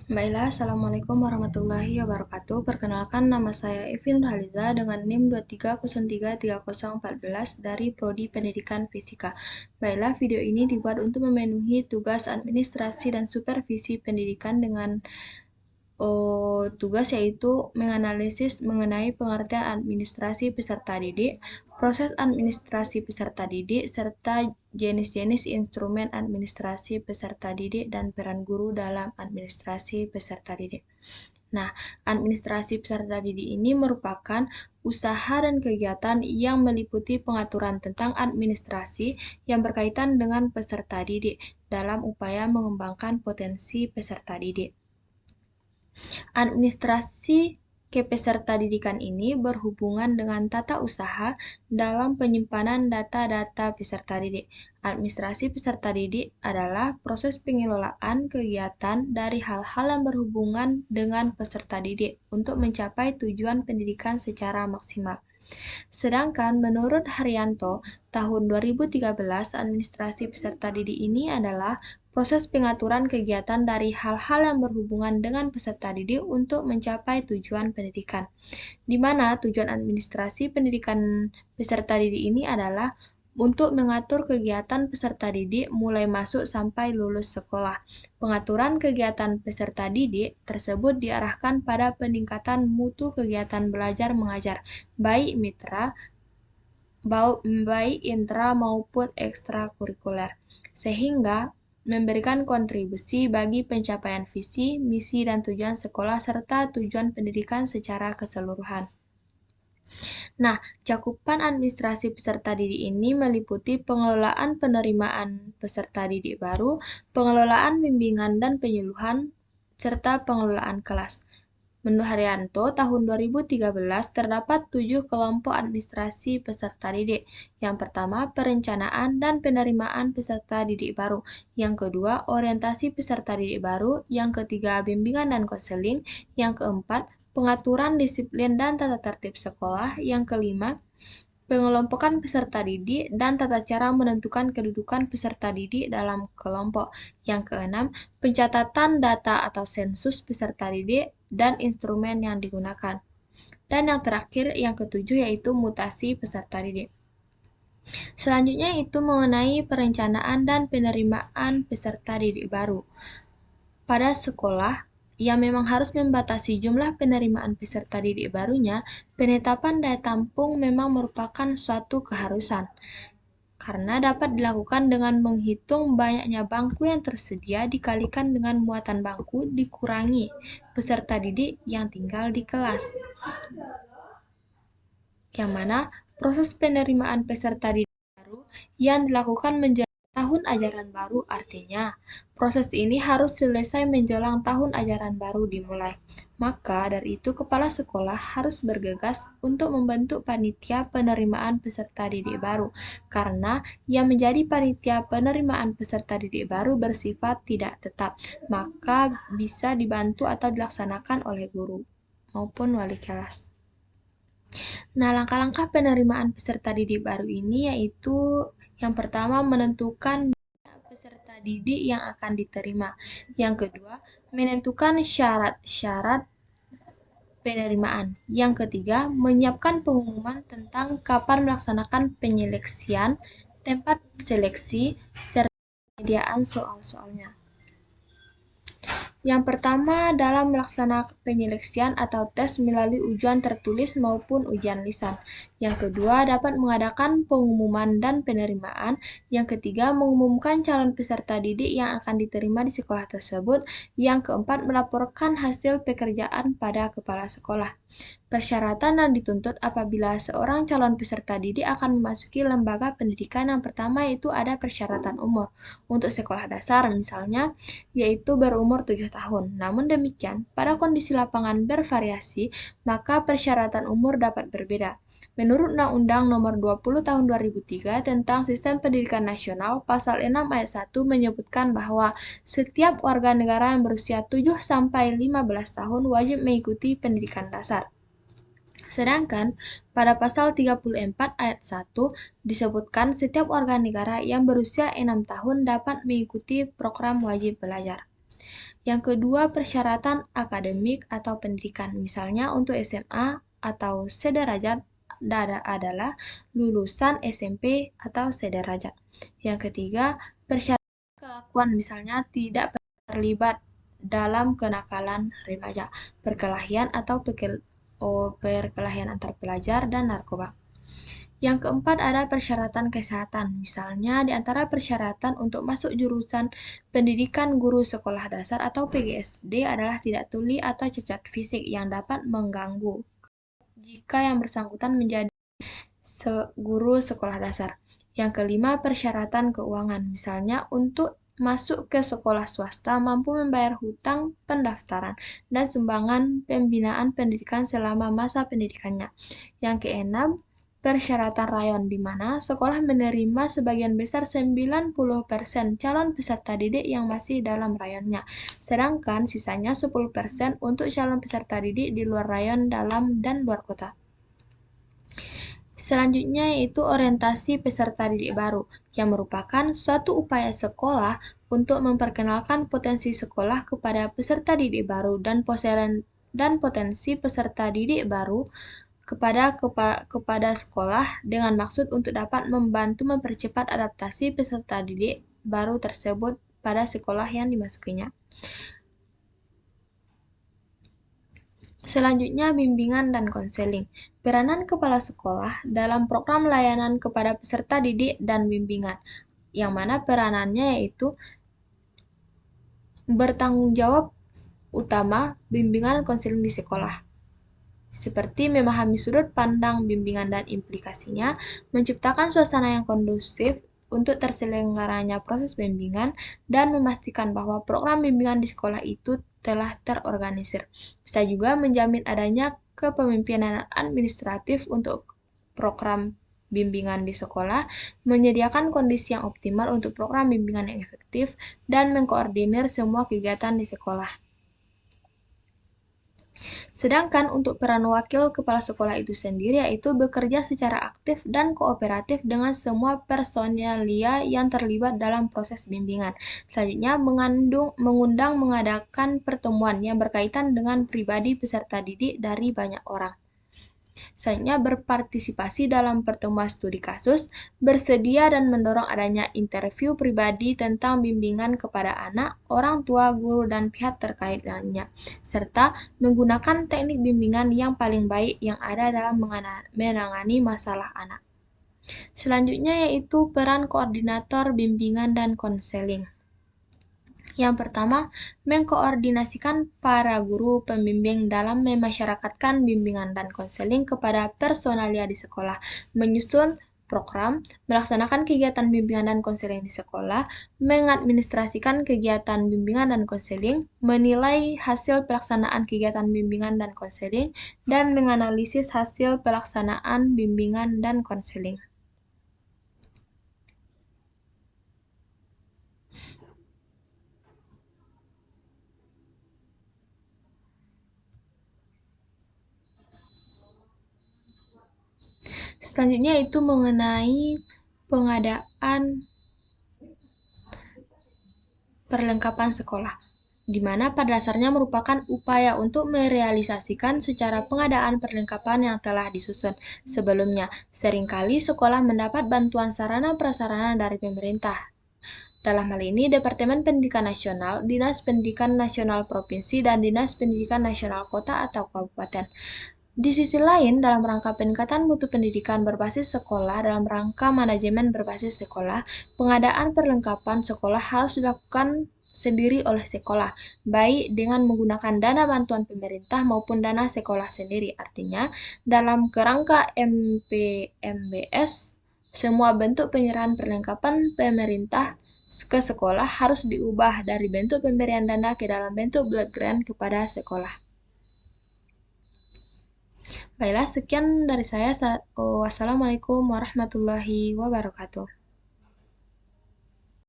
Baiklah, Assalamualaikum warahmatullahi wabarakatuh. Perkenalkan, nama saya Evin Rahliza dengan NIM 23033014 dari Prodi Pendidikan Fisika. Baiklah, video ini dibuat untuk memenuhi tugas administrasi dan supervisi pendidikan dengan tugas yaitu menganalisis mengenai pengertian administrasi peserta didik, proses administrasi peserta didik, serta jenis-jenis instrumen administrasi peserta didik dan peran guru dalam administrasi peserta didik. Nah, administrasi peserta didik ini merupakan usaha dan kegiatan yang meliputi pengaturan tentang administrasi yang berkaitan dengan peserta didik dalam upaya mengembangkan potensi peserta didik. Administrasi kepeserta didikan ini berhubungan dengan tata usaha dalam penyimpanan data-data peserta didik. Administrasi peserta didik adalah proses pengelolaan kegiatan dari hal-hal yang berhubungan dengan peserta didik untuk mencapai tujuan pendidikan secara maksimal. Sedangkan menurut Haryanto, tahun 2013 administrasi peserta didik ini adalah proses pengaturan kegiatan dari hal-hal yang berhubungan dengan peserta didik untuk mencapai tujuan pendidikan, di mana tujuan administrasi pendidikan peserta didik ini adalah untuk mengatur kegiatan peserta didik mulai masuk sampai lulus sekolah. Pengaturan kegiatan peserta didik tersebut diarahkan pada peningkatan mutu kegiatan belajar mengajar, baik intra maupun ekstrakurikuler, sehingga memberikan kontribusi bagi pencapaian visi, misi, dan tujuan sekolah serta tujuan pendidikan secara keseluruhan. Nah, cakupan administrasi peserta didik ini meliputi pengelolaan penerimaan peserta didik baru, pengelolaan bimbingan dan penyuluhan, serta pengelolaan kelas. Menurut Haryanto, tahun 2013 terdapat 7 kelompok administrasi peserta didik. Yang pertama, perencanaan dan penerimaan peserta didik baru. Yang kedua, orientasi peserta didik baru. Yang ketiga, bimbingan dan konseling. Yang keempat, pengaturan disiplin dan tata tertib sekolah. Yang kelima, pengelompokan peserta didik dan tata cara menentukan kedudukan peserta didik dalam kelompok. Yang keenam, pencatatan data atau sensus peserta didik dan instrumen yang digunakan. Dan yang terakhir, yang ketujuh, yaitu mutasi peserta didik. Selanjutnya itu mengenai perencanaan dan penerimaan peserta didik baru. Pada sekolah yang memang harus membatasi jumlah penerimaan peserta didik barunya, penetapan daya tampung memang merupakan suatu keharusan, karena dapat dilakukan dengan menghitung banyaknya bangku yang tersedia dikalikan dengan muatan bangku dikurangi peserta didik yang tinggal di kelas. Yang mana proses penerimaan peserta didik baru yang dilakukan menjelang tahun ajaran baru, artinya proses ini harus selesai menjelang tahun ajaran baru dimulai. Maka dari itu kepala sekolah harus bergegas untuk membentuk panitia penerimaan peserta didik baru, karena yang menjadi panitia penerimaan peserta didik baru bersifat tidak tetap, maka bisa dibantu atau dilaksanakan oleh guru maupun wali kelas. Nah, langkah-langkah penerimaan peserta didik baru ini yaitu yang pertama menentukan peserta didik yang akan diterima. Yang kedua, menentukan syarat-syarat penerimaan. Yang ketiga, menyiapkan pengumuman tentang kapan melaksanakan penyeleksian, tempat seleksi, serta penyediaan soal-soalnya. Yang pertama, dalam melaksanakan penyeleksian atau tes melalui ujian tertulis maupun ujian lisan. Yang kedua, dapat mengadakan pengumuman dan penerimaan. Yang ketiga, mengumumkan calon peserta didik yang akan diterima di sekolah tersebut. Yang keempat, melaporkan hasil pekerjaan pada kepala sekolah. Persyaratan yang dituntut apabila seorang calon peserta didik akan memasuki lembaga pendidikan yang pertama yaitu ada persyaratan umur. Untuk sekolah dasar misalnya, yaitu berumur 7 tahun. Namun demikian, pada kondisi lapangan bervariasi, maka persyaratan umur dapat berbeda. Menurut Undang-Undang Nomor 20 Tahun 2003 tentang Sistem Pendidikan Nasional, Pasal 6 Ayat 1 menyebutkan bahwa setiap warga negara yang berusia 7-15 tahun wajib mengikuti pendidikan dasar. Sedangkan pada pasal 34 ayat 1 disebutkan setiap warga negara yang berusia 6 tahun dapat mengikuti program wajib belajar. Yang kedua, persyaratan akademik atau pendidikan. Misalnya untuk SMA atau sederajat adalah lulusan SMP atau sederajat. Yang ketiga, persyaratan kelakuan. Misalnya tidak terlibat dalam kenakalan remaja, perkelahian atau perkelahian antar pelajar dan narkoba. Yang keempat ada persyaratan kesehatan. Misalnya, di antara persyaratan untuk masuk jurusan pendidikan guru sekolah dasar atau PGSD adalah tidak tuli atau cacat fisik yang dapat mengganggu jika yang bersangkutan menjadi guru sekolah dasar. Yang kelima, persyaratan keuangan. Misalnya, untuk masuk ke sekolah swasta mampu membayar hutang pendaftaran dan sumbangan pembinaan pendidikan selama masa pendidikannya. Yang keenam, persyaratan rayon, di mana sekolah menerima sebagian besar 90% calon peserta didik yang masih dalam rayonnya, sedangkan sisanya 10% untuk calon peserta didik di luar rayon, dalam dan luar kota. Selanjutnya yaitu orientasi peserta didik baru, yang merupakan suatu upaya sekolah untuk memperkenalkan potensi sekolah kepada peserta didik baru dan potensi peserta didik baru kepada sekolah dengan maksud untuk dapat membantu mempercepat adaptasi peserta didik baru tersebut pada sekolah yang dimasukinya. Selanjutnya, bimbingan dan konseling. Peranan kepala sekolah dalam program layanan kepada peserta didik dan bimbingan, yang mana peranannya yaitu bertanggung jawab utama bimbingan dan konseling di sekolah, seperti memahami sudut pandang bimbingan dan implikasinya, menciptakan suasana yang kondusif untuk terselenggaranya proses bimbingan, dan memastikan bahwa program bimbingan di sekolah itu telah terorganisir. Bisa juga menjamin adanya kepemimpinan administratif untuk program bimbingan di sekolah, menyediakan kondisi yang optimal untuk program bimbingan yang efektif, dan mengkoordinir semua kegiatan di sekolah. Sedangkan untuk peran wakil kepala sekolah itu sendiri yaitu bekerja secara aktif dan kooperatif dengan semua personelia yang terlibat dalam proses bimbingan. Selanjutnya, mengadakan pertemuan yang berkaitan dengan pribadi peserta didik dari banyak orang. Selanjutnya, berpartisipasi dalam pertemuan studi kasus, bersedia dan mendorong adanya interview pribadi tentang bimbingan kepada anak, orang tua, guru, dan pihak terkait lainnya, serta menggunakan teknik bimbingan yang paling baik yang ada dalam menangani masalah anak. Selanjutnya yaitu peran koordinator bimbingan dan konseling. Yang pertama, mengkoordinasikan para guru pembimbing dalam memasyarakatkan bimbingan dan konseling kepada personalia di sekolah, menyusun program, melaksanakan kegiatan bimbingan dan konseling di sekolah, mengadministrasikan kegiatan bimbingan dan konseling, menilai hasil pelaksanaan kegiatan bimbingan dan konseling, dan menganalisis hasil pelaksanaan bimbingan dan konseling. Selanjutnya itu mengenai pengadaan perlengkapan sekolah, di mana pada dasarnya merupakan upaya untuk merealisasikan secara pengadaan perlengkapan yang telah disusun sebelumnya. Seringkali sekolah mendapat bantuan sarana prasarana dari pemerintah. Dalam hal ini, Departemen Pendidikan Nasional, Dinas Pendidikan Nasional Provinsi, dan Dinas Pendidikan Nasional Kota atau Kabupaten. Di sisi lain, dalam rangka peningkatan mutu pendidikan berbasis sekolah, dalam rangka manajemen berbasis sekolah, pengadaan perlengkapan sekolah harus dilakukan sendiri oleh sekolah, baik dengan menggunakan dana bantuan pemerintah maupun dana sekolah sendiri. Artinya, dalam kerangka MPMBS, semua bentuk penyerahan perlengkapan pemerintah ke sekolah harus diubah dari bentuk pemberian dana ke dalam bentuk block grant kepada sekolah. Baiklah, sekian dari saya. Wassalamualaikum warahmatullahi wabarakatuh.